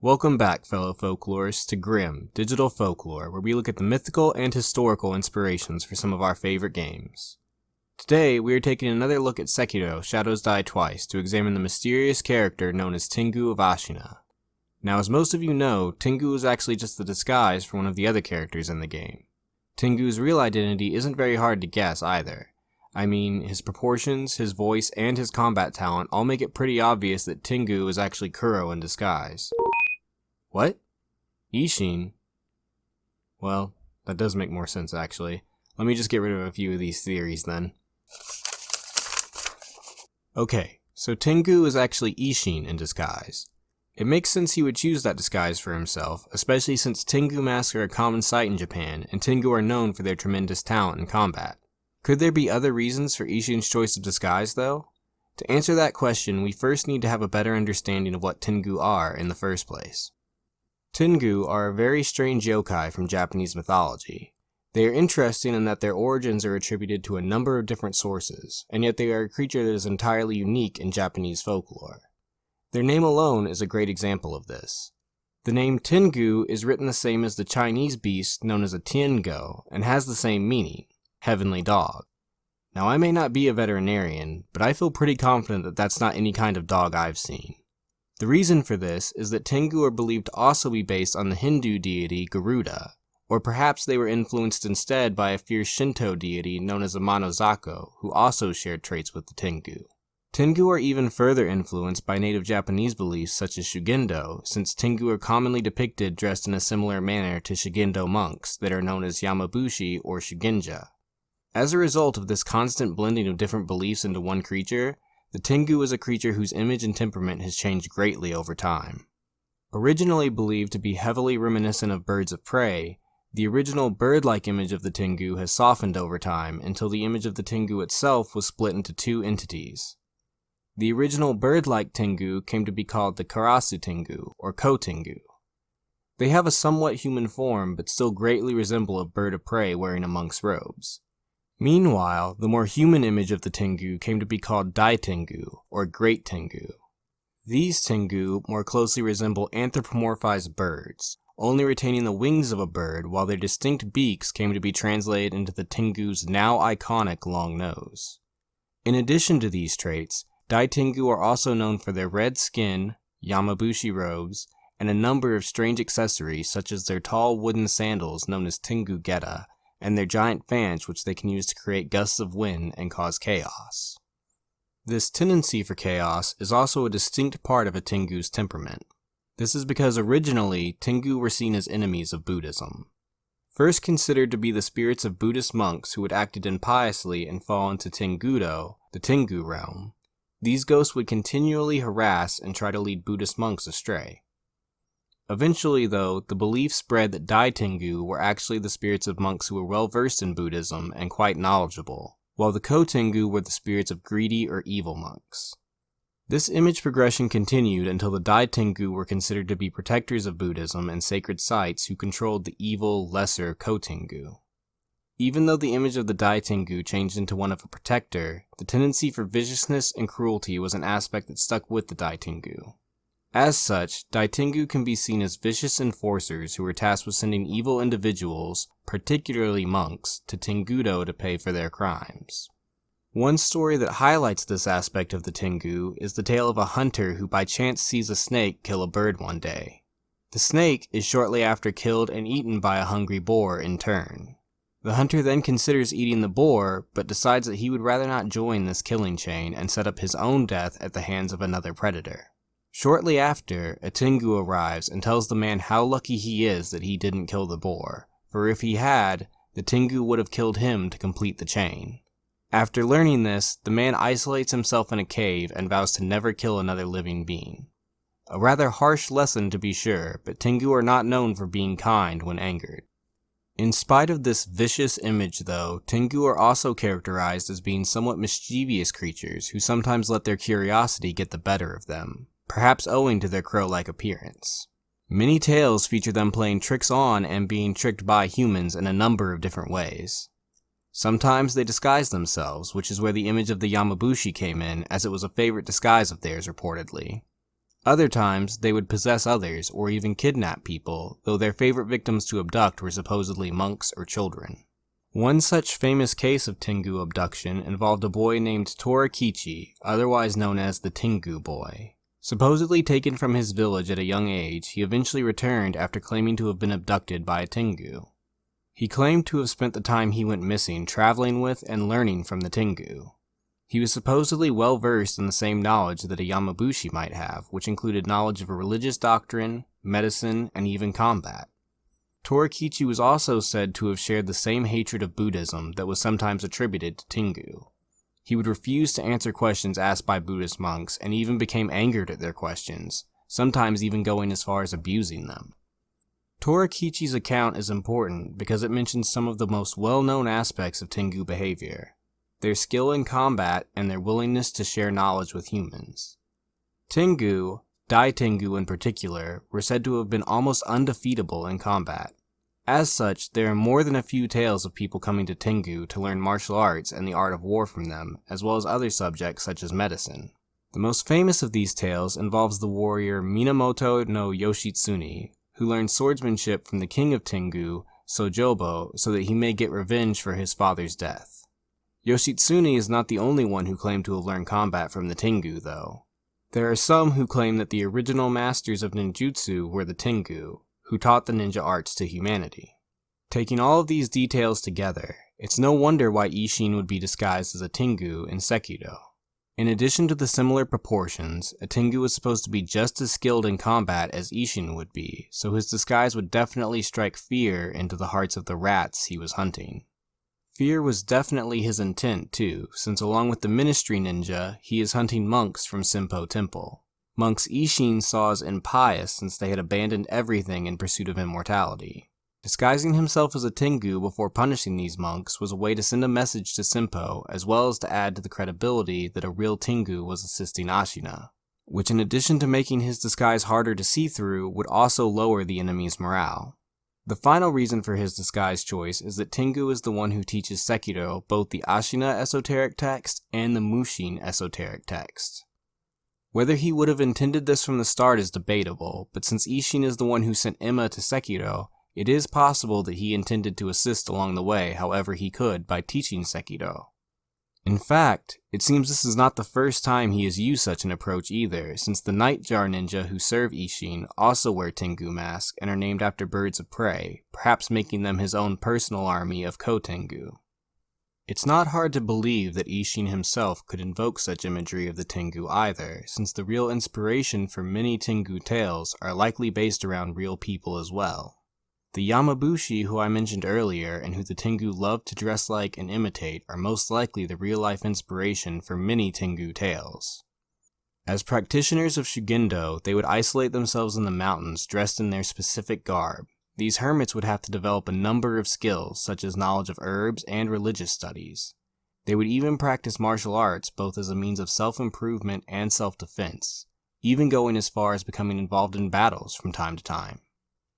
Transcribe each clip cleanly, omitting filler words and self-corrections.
Welcome back, fellow folklorists, to Grimm, Digital Folklore, where we look at the mythical and historical inspirations for some of our favorite games. Today, we are taking another look at Sekiro: Shadows Die Twice to examine the mysterious character known as Tengu of Ashina. Now, as most of you know, Tengu is actually just the disguise for one of the other characters in the game. Tengu's real identity isn't very hard to guess either. I mean, his proportions, his voice, and his combat talent all make it pretty obvious that Tengu is actually Kuro in disguise. What? Ishin? Well, that does make more sense actually. Let me just get rid of a few of these theories then. Okay, so Tengu is actually Ishin in disguise. It makes sense he would choose that disguise for himself, especially since Tengu masks are a common sight in Japan, and Tengu are known for their tremendous talent in combat. Could there be other reasons for Ishin's choice of disguise though? To answer that question, we first need to have a better understanding of what Tengu are in the first place. Tengu are a very strange yokai from Japanese mythology. They are interesting in that their origins are attributed to a number of different sources, and yet they are a creature that is entirely unique in Japanese folklore. Their name alone is a great example of this. The name Tengu is written the same as the Chinese beast known as a tiango, and has the same meaning, heavenly dog. Now I may not be a veterinarian, but I feel pretty confident that that's not any kind of dog I've seen. The reason for this is that Tengu are believed to also be based on the Hindu deity Garuda, or perhaps they were influenced instead by a fierce Shinto deity known as Amanozako, who also shared traits with the Tengu. Tengu are even further influenced by native Japanese beliefs such as Shugendo, since Tengu are commonly depicted dressed in a similar manner to Shugendo monks that are known as Yamabushi or Shugenja. As a result of this constant blending of different beliefs into one creature, the Tengu is a creature whose image and temperament has changed greatly over time. Originally believed to be heavily reminiscent of birds of prey, the original bird-like image of the Tengu has softened over time until the image of the Tengu itself was split into two entities. The original bird-like Tengu came to be called the Karasu Tengu, or Ko-Tengu. They have a somewhat human form but still greatly resemble a bird of prey wearing a monk's robes. Meanwhile, the more human image of the Tengu came to be called Dai Tengu, or Great Tengu. These Tengu more closely resemble anthropomorphized birds, only retaining the wings of a bird, while their distinct beaks came to be translated into the Tengu's now iconic long nose. In addition to these traits, Dai Tengu are also known for their red skin, Yamabushi robes, and a number of strange accessories such as their tall wooden sandals known as Tengu Geta, and their giant fans which they can use to create gusts of wind and cause chaos. This tendency for chaos is also a distinct part of a Tengu's temperament. This is because originally, Tengu were seen as enemies of Buddhism. First considered to be the spirits of Buddhist monks who had acted impiously and fallen to Tengudo, the Tengu realm, these ghosts would continually harass and try to lead Buddhist monks astray. Eventually, though, the belief spread that Dai Tengu were actually the spirits of monks who were well versed in Buddhism and quite knowledgeable, while the Ko-Tengu were the spirits of greedy or evil monks. This image progression continued until the Dai Tengu were considered to be protectors of Buddhism and sacred sites who controlled the evil, lesser Ko-Tengu. Even though the image of the Dai Tengu changed into one of a protector, the tendency for viciousness and cruelty was an aspect that stuck with the Dai Tengu. As such, Dai Tengu can be seen as vicious enforcers who were tasked with sending evil individuals, particularly monks, to Tengudo to pay for their crimes. One story that highlights this aspect of the Tengu is the tale of a hunter who by chance sees a snake kill a bird one day. The snake is shortly after killed and eaten by a hungry boar in turn. The hunter then considers eating the boar, but decides that he would rather not join this killing chain and set up his own death at the hands of another predator. Shortly after, a Tengu arrives and tells the man how lucky he is that he didn't kill the boar, for if he had, the Tengu would have killed him to complete the chain. After learning this, the man isolates himself in a cave and vows to never kill another living being. A rather harsh lesson to be sure, but Tengu are not known for being kind when angered. In spite of this vicious image though, Tengu are also characterized as being somewhat mischievous creatures who sometimes let their curiosity get the better of them, perhaps owing to their crow-like appearance. Many tales feature them playing tricks on and being tricked by humans in a number of different ways. Sometimes they disguise themselves, which is where the image of the Yamabushi came in, as it was a favorite disguise of theirs reportedly. Other times, they would possess others or even kidnap people, though their favorite victims to abduct were supposedly monks or children. One such famous case of Tengu abduction involved a boy named Torakichi, otherwise known as the Tengu Boy. Supposedly taken from his village at a young age, he eventually returned after claiming to have been abducted by a Tengu. He claimed to have spent the time he went missing traveling with and learning from the Tengu. He was supposedly well versed in the same knowledge that a Yamabushi might have, which included knowledge of religious doctrine, medicine, and even combat. Torakichi was also said to have shared the same hatred of Buddhism that was sometimes attributed to Tengu. He would refuse to answer questions asked by Buddhist monks and even became angered at their questions, sometimes even going as far as abusing them. Torakichi's account is important because it mentions some of the most well-known aspects of Tengu behavior: their skill in combat and their willingness to share knowledge with humans. Tengu, Dai Tengu in particular, were said to have been almost undefeatable in combat. As such, there are more than a few tales of people coming to Tengu to learn martial arts and the art of war from them, as well as other subjects such as medicine. The most famous of these tales involves the warrior Minamoto no Yoshitsune, who learned swordsmanship from the king of Tengu, Sojobo, so that he may get revenge for his father's death. Yoshitsune is not the only one who claimed to have learned combat from the Tengu, though. There are some who claim that the original masters of ninjutsu were the Tengu, who taught the ninja arts to humanity. Taking all of these details together, it's no wonder why Isshin would be disguised as a Tengu in Sekiro. In addition to the similar proportions, a Tengu was supposed to be just as skilled in combat as Isshin would be, so his disguise would definitely strike fear into the hearts of the rats he was hunting. Fear was definitely his intent too, since along with the Ministry Ninja, he is hunting monks from Senpou Temple. Monks Isshin saw as impious since they had abandoned everything in pursuit of immortality. Disguising himself as a Tengu before punishing these monks was a way to send a message to Senpou, as well as to add to the credibility that a real Tengu was assisting Ashina, which in addition to making his disguise harder to see through, would also lower the enemy's morale. The final reason for his disguise choice is that Tengu is the one who teaches Sekiro both the Ashina esoteric text and the Mushin esoteric text. Whether he would have intended this from the start is debatable, but since Isshin is the one who sent Emma to Sekiro, it is possible that he intended to assist along the way however he could by teaching Sekiro. In fact, it seems this is not the first time he has used such an approach either, since the Nightjar ninja who serve Isshin also wear Tengu masks and are named after birds of prey, perhaps making them his own personal army of Ko-Tengu. It's not hard to believe that Isshin himself could invoke such imagery of the Tengu either, since the real inspiration for many Tengu tales are likely based around real people as well. The Yamabushi who I mentioned earlier and who the Tengu love to dress like and imitate are most likely the real-life inspiration for many Tengu tales. As practitioners of Shugendo, they would isolate themselves in the mountains dressed in their specific garb. These hermits would have to develop a number of skills, such as knowledge of herbs and religious studies. They would even practice martial arts both as a means of self-improvement and self-defense, even going as far as becoming involved in battles from time to time.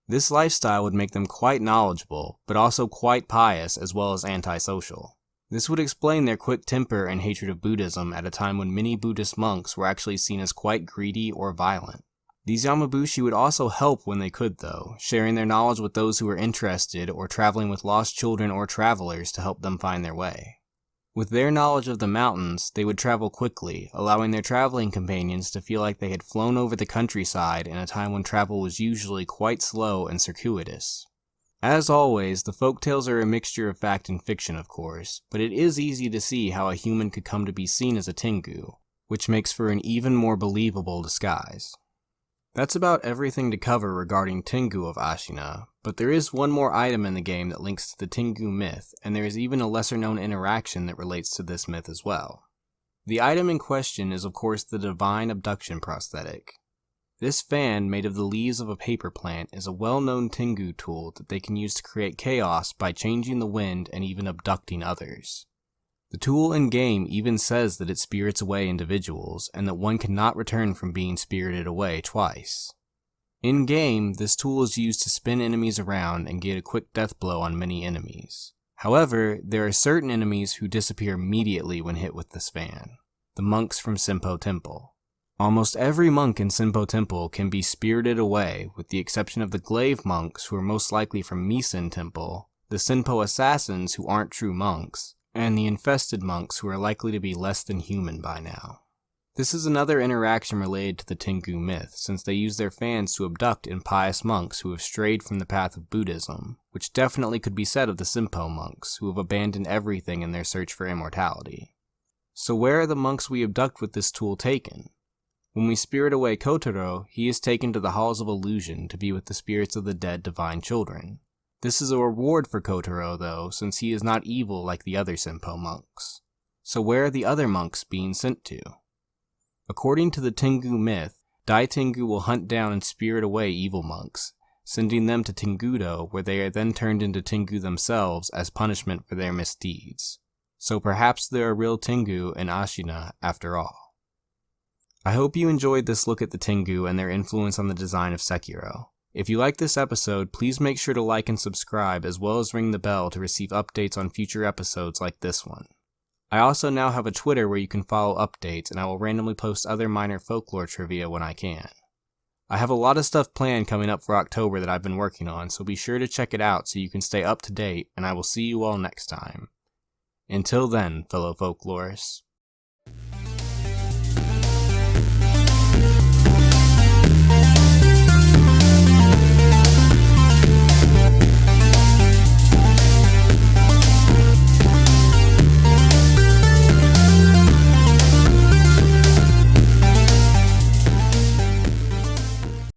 This lifestyle would make them quite knowledgeable, but also quite pious as well as antisocial. This would explain their quick temper and hatred of Buddhism at a time when many Buddhist monks were actually seen as quite greedy or violent. These Yamabushi would also help when they could though, sharing their knowledge with those who were interested or traveling with lost children or travelers to help them find their way. With their knowledge of the mountains, they would travel quickly, allowing their traveling companions to feel like they had flown over the countryside in a time when travel was usually quite slow and circuitous. As always, the folktales are a mixture of fact and fiction, of course, but it is easy to see how a human could come to be seen as a Tengu, which makes for an even more believable disguise. That's about everything to cover regarding Tengu of Ashina, but there is one more item in the game that links to the Tengu myth, and there is even a lesser-known interaction that relates to this myth as well. The item in question is of course the Divine Abduction Prosthetic. This fan, made of the leaves of a paper plant, is a well-known Tengu tool that they can use to create chaos by changing the wind and even abducting others. The tool in-game even says that it spirits away individuals, and that one cannot return from being spirited away twice. In-game, this tool is used to spin enemies around and get a quick death blow on many enemies. However, there are certain enemies who disappear immediately when hit with this fan, the monks from Senpou Temple. Almost every monk in Sinpo Temple can be spirited away, with the exception of the glaive monks who are most likely from Misen Temple, the Sinpo assassins who aren't true monks, and the infested monks who are likely to be less than human by now. This is another interaction related to the Tengu myth, since they use their fans to abduct impious monks who have strayed from the path of Buddhism, which definitely could be said of the Sinpo monks, who have abandoned everything in their search for immortality. So where are the monks we abduct with this tool taken? When we spirit away Kotaro, he is taken to the Halls of Illusion to be with the spirits of the dead divine children. This is a reward for Kotaro, though, since he is not evil like the other Sinpo monks. So where are the other monks being sent to? According to the Tengu myth, Dai Tengu will hunt down and spirit away evil monks, sending them to Tengudo, where they are then turned into Tengu themselves as punishment for their misdeeds. So perhaps there are real Tengu in Ashina after all. I hope you enjoyed this look at the Tengu and their influence on the design of Sekiro. If you like this episode, please make sure to like and subscribe, as well as ring the bell to receive updates on future episodes like this one. I also now have a Twitter where you can follow updates, and I will randomly post other minor folklore trivia when I can. I have a lot of stuff planned coming up for October that I've been working on, so be sure to check it out so you can stay up to date, and I will see you all next time. Until then, fellow folklorists.